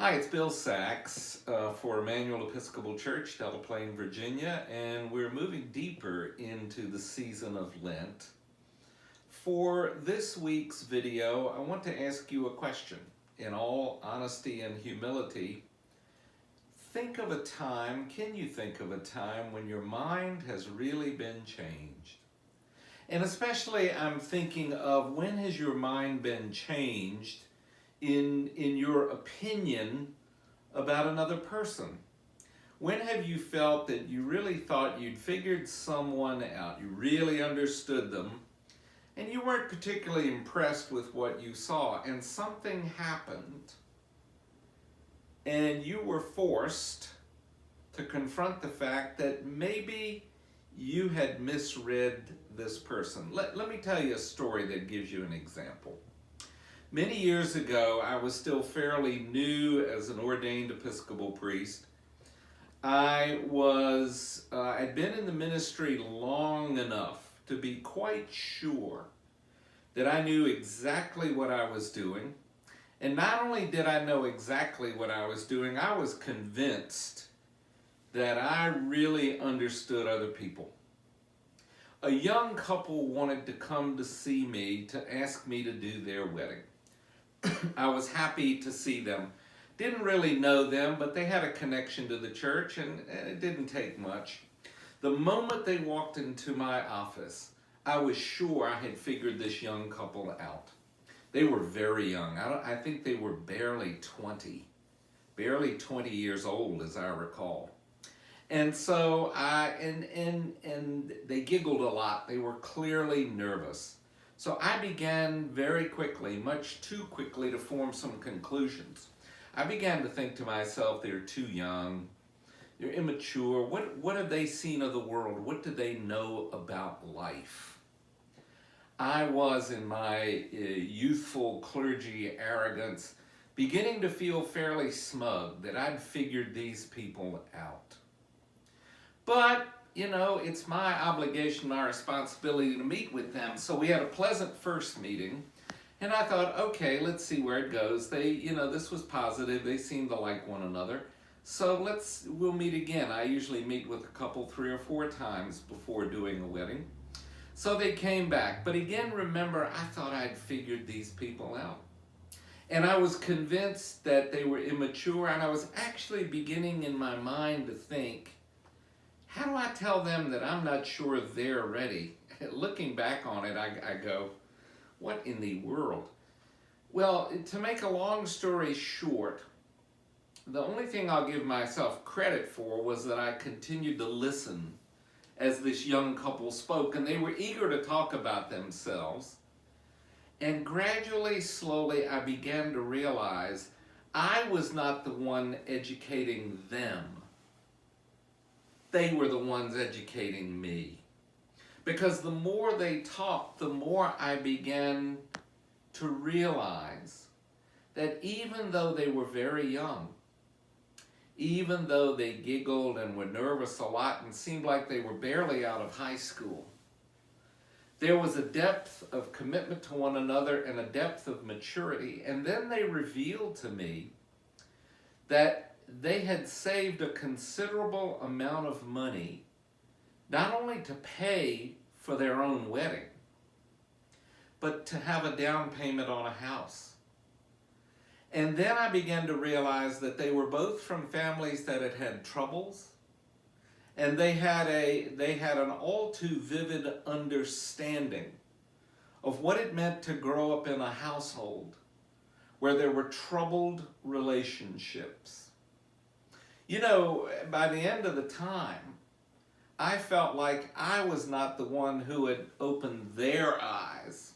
Hi, it's Bill Sachs for Emmanuel Episcopal Church, Delta Plain, Virginia, and we're moving deeper into the season of Lent. For this week's video, I want to ask you a question. In all honesty and humility, can you think of a time when your mind has really been changed? And especially I'm thinking of when has your mind been changed in your opinion about another person? When have you felt that you really thought you'd figured someone out, you really understood them, and you weren't particularly impressed with what you saw, and something happened, and you were forced to confront the fact that maybe you had misread this person? Let me tell you a story that gives you an example. Many years ago, I was still fairly new as an ordained Episcopal priest. I'd been in the ministry long enough to be quite sure that I knew exactly what I was doing. And not only did I know exactly what I was doing, I was convinced that I really understood other people. A young couple wanted to come to see me to ask me to do their wedding. I was happy to see them. Didn't really know them, but they had a connection to the church, and it didn't take much. The moment they walked into my office, I was sure I had figured this young couple out. They were very young. I think they were barely 20 years old, as I recall. And so and they giggled a lot. They were clearly nervous. So I began very quickly, much too quickly, to form some conclusions. I began to think to myself, they're too young, they're immature. What have they seen of the world? What do they know about life? I was, in my youthful clergy arrogance, beginning to feel fairly smug that I'd figured these people out. But it's my obligation, my responsibility to meet with them. So we had a pleasant first meeting, and I thought, okay, let's see where it goes. This was positive. They seemed to like one another. So we'll meet again. I usually meet with a couple 3 or 4 times before doing a wedding. So they came back. But again, remember, I thought I'd figured these people out. And I was convinced that they were immature, and I was actually beginning in my mind to think, how do I tell them that I'm not sure they're ready? Looking back on it, I go, what in the world? Well, to make a long story short, the only thing I'll give myself credit for was that I continued to listen as this young couple spoke, and they were eager to talk about themselves. And gradually, slowly, I began to realize I was not the one educating them. They were the ones educating me. Because the more they talked, the more I began to realize that even though they were very young, even though they giggled and were nervous a lot and seemed like they were barely out of high school, there was a depth of commitment to one another and a depth of maturity. And then they revealed to me that they had saved a considerable amount of money, not only to pay for their own wedding, but to have a down payment on a house. And then I began to realize that they were both from families that had had troubles, and they had an all too vivid understanding of what it meant to grow up in a household where there were troubled relationships. By the end of the time, I felt like I was not the one who had opened their eyes.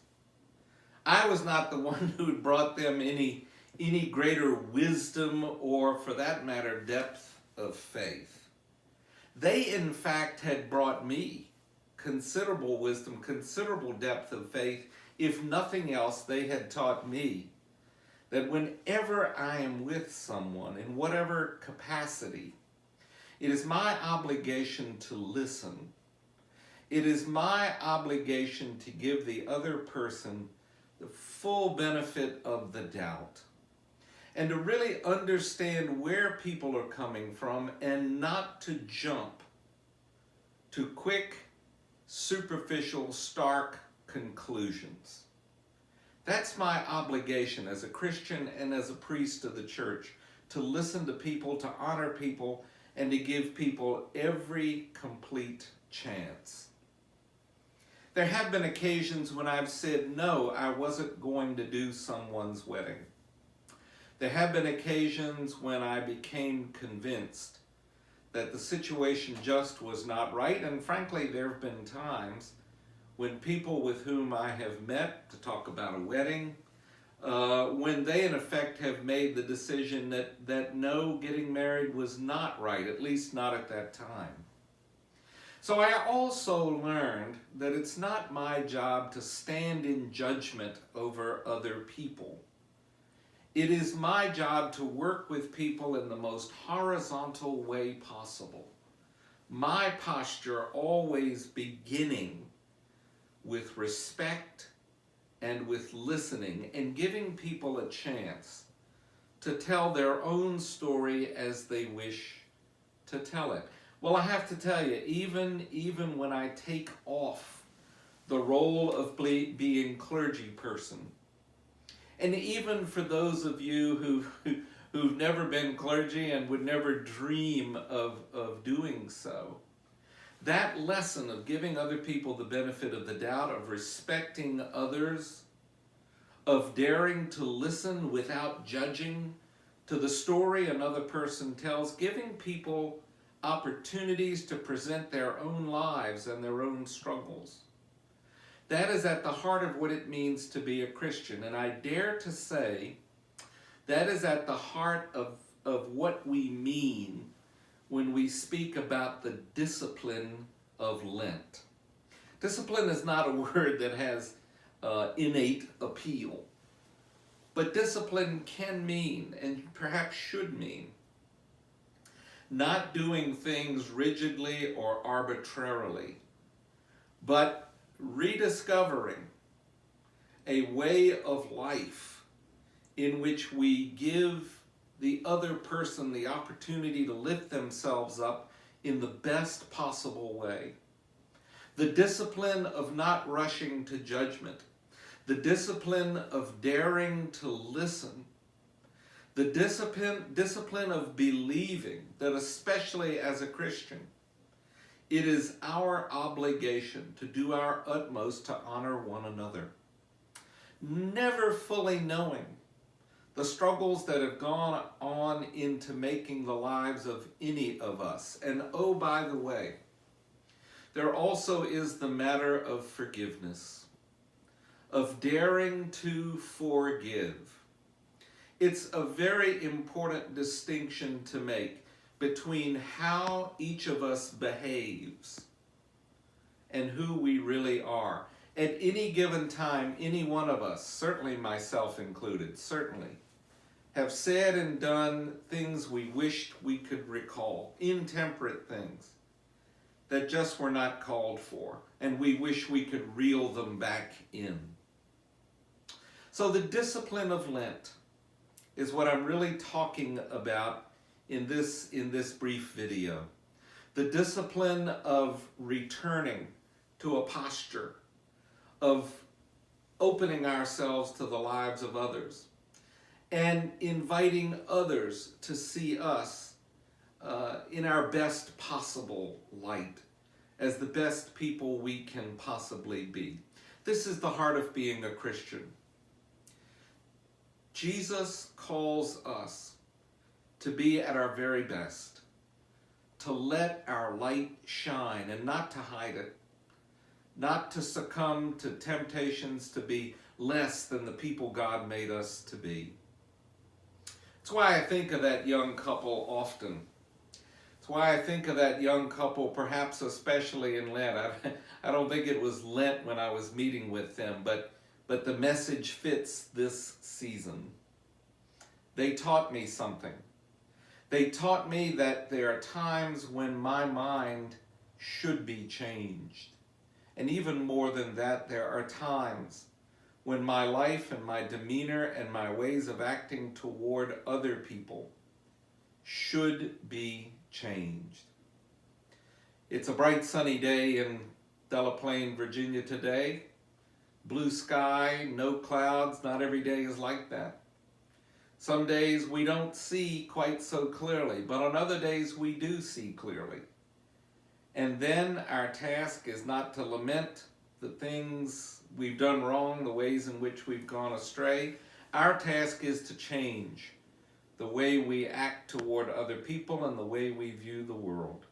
I was not the one who had brought them any greater wisdom or, for that matter, depth of faith. They, in fact, had brought me considerable wisdom, considerable depth of faith. If nothing else, they had taught me that whenever I am with someone, in whatever capacity, it is my obligation to listen. It is my obligation to give the other person the full benefit of the doubt. and to really understand where people are coming from and not to jump to quick, superficial, stark conclusions. That's my obligation as a Christian and as a priest of the church, to listen to people, to honor people, and to give people every complete chance. There have been occasions when I've said, no, I wasn't going to do someone's wedding. There have been occasions when I became convinced that the situation just was not right, and frankly, there have been times when people with whom I have met to talk about a wedding, when they in effect have made the decision that no, getting married was not right, at least not at that time. So I also learned that it's not my job to stand in judgment over other people. It is my job to work with people in the most horizontal way possible. My posture always beginning with respect and with listening and giving people a chance to tell their own story as they wish to tell it. Well, I have to tell you, even when I take off the role of being clergy person, and even for those of you who've never been clergy and would never dream of doing so, that lesson of giving other people the benefit of the doubt, of respecting others, of daring to listen without judging to the story another person tells, giving people opportunities to present their own lives and their own struggles. That is at the heart of what it means to be a Christian. And I dare to say that is at the heart of what we mean when we speak about the discipline of Lent. Discipline is not a word that has innate appeal, but discipline can mean, and perhaps should mean, not doing things rigidly or arbitrarily, but rediscovering a way of life in which we give the other person the opportunity to lift themselves up in the best possible way. The discipline of not rushing to judgment, the discipline of daring to listen, the discipline of believing that, especially as a Christian, it is our obligation to do our utmost to honor one another. Never fully knowing the struggles that have gone on into making the lives of any of us. And oh, by the way, there also is the matter of forgiveness, of daring to forgive. It's a very important distinction to make between how each of us behaves and who we really are. At any given time, any one of us, certainly myself included, certainly, have said and done things we wished we could recall, intemperate things that just were not called for, and we wish we could reel them back in. So the discipline of Lent is what I'm really talking about in this brief video. The discipline of returning to a posture of opening ourselves to the lives of others and inviting others to see us in our best possible light, as the best people we can possibly be. This is the heart of being a Christian. Jesus calls us to be at our very best, to let our light shine and not to hide it, not to succumb to temptations to be less than the people God made us to be. That's why I think of that young couple often. That's why I think of that young couple, perhaps especially in Lent. I don't think it was Lent when I was meeting with them, but the message fits this season. They taught me something. They taught me that there are times when my mind should be changed. And even more than that, there are times when my life and my demeanor and my ways of acting toward other people should be changed. It's a bright sunny day in Delaplane, Virginia today. Blue sky, no clouds. Not every day is like that. Some days we don't see quite so clearly, but on other days we do see clearly. And then our task is not to lament the things we've done wrong, the ways in which we've gone astray. Our task is to change the way we act toward other people and the way we view the world.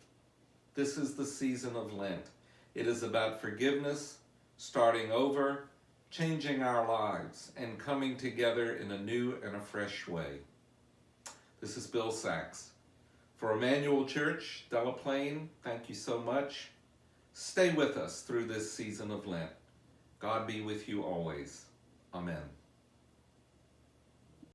This is the season of Lent. It is about forgiveness, starting over, changing our lives, and coming together in a new and a fresh way. This is Bill Sachs. For Emmanuel Church, Delaplane, thank you so much. Stay with us through this season of Lent. God be with you always. Amen.